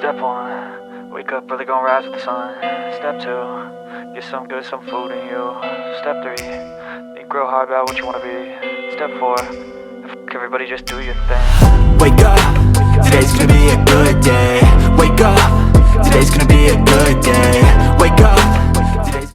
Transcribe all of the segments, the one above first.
Step one, wake up early, gonna rise with the sun. Step two, get some good, some food in you. Step three, think real hard about what you wanna be. Step four, everybody just do your thing. Wake up, today's gonna be a good day. Wake up, today's gonna be a good day. Wake up, today's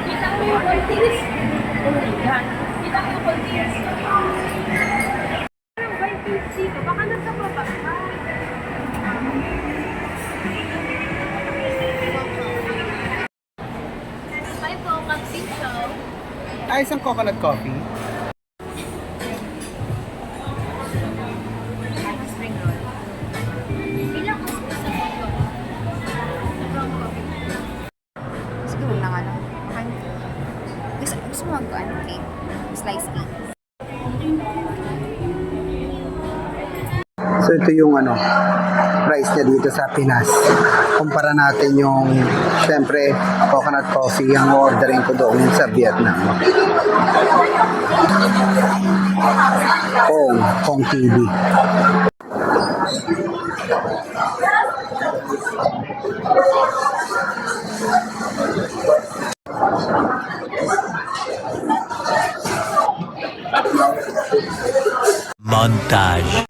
Kita mo yung volunteers? Yan. Kita mo yung volunteers? Parang by 50 ko, baka nasa baba ka. Bye po, mag-sing show. Ay, isang coconut coffee. Spring roll. Ilang ko sa mga Siguro lang ano. Gusto mo mag-ano cake? Slice cake. So ito yung price niya dito sa Pinas. Kumpara natin yung, syempre, coconut coffee ang ordering ko doon sa Vietnam. Kong TV. montage.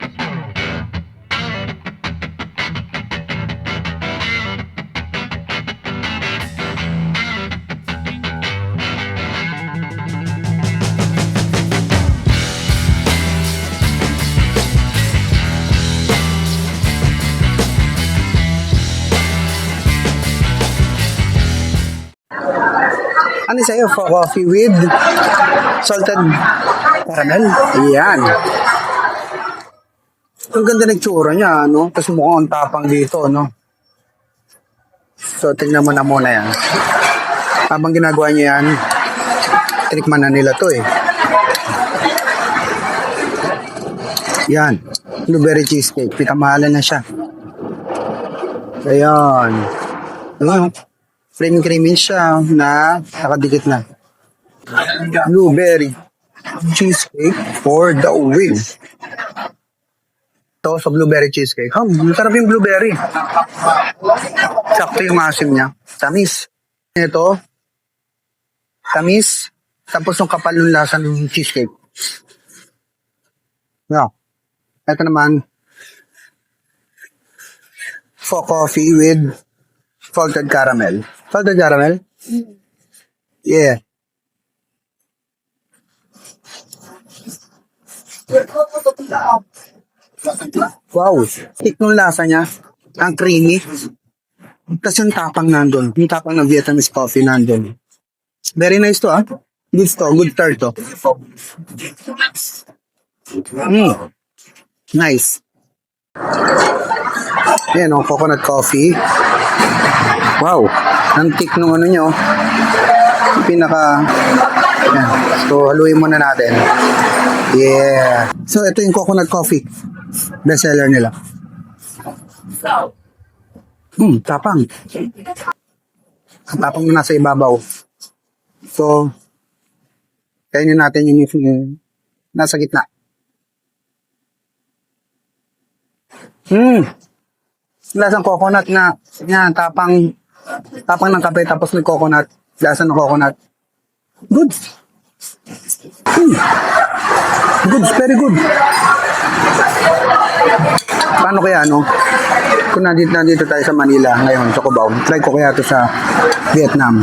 Ano sa'yo? For coffee with salted caramel? Ayan. Ang ganda ng tsura niya, no? Tapos mukhang tapang dito, no? So, tingnan mo na muna yan. Habang ginagawa niya yan, tinikman na nila to eh. Yan. Blueberry cheesecake. Pitamahalan na siya. Ayan. Ayan. Plain creamy siya na nakadikit na. Blueberry cheesecake for the win. Ito sa blueberry cheesecake. Masarap yung blueberry. Sakto yung asim niya. Tamis. Ito. Tamis. Tapos yung kapal ng lasa ng cheesecake. Yeah. Ito naman. For coffee with salted caramel. Salted caramel? Yeah. Wow. Thick nung lasa niya. Ang creamy. Tapos yung tapang nandun. Yung tapang ng Vietnamese coffee nandun. Very nice to, ah. Good to. Good start to. Nice. Ayan o, coconut coffee. Wow. Ang thick nung nyo. Pinaka... Ayan. So, haluin muna natin. Yeah. So, ito yung coconut coffee. Best seller nila. Tapang. Ang tapang na nasa ibabaw. So, kainin natin yung nasa gitna. Lasang coconut na. Yan, tapang ng kape tapos may coconut. Lasa ng coconut. Good. Good, very good. Paano kaya, kung nandito tayo sa Manila ngayon, sa Cubao, try ko kaya ito sa Vietnam.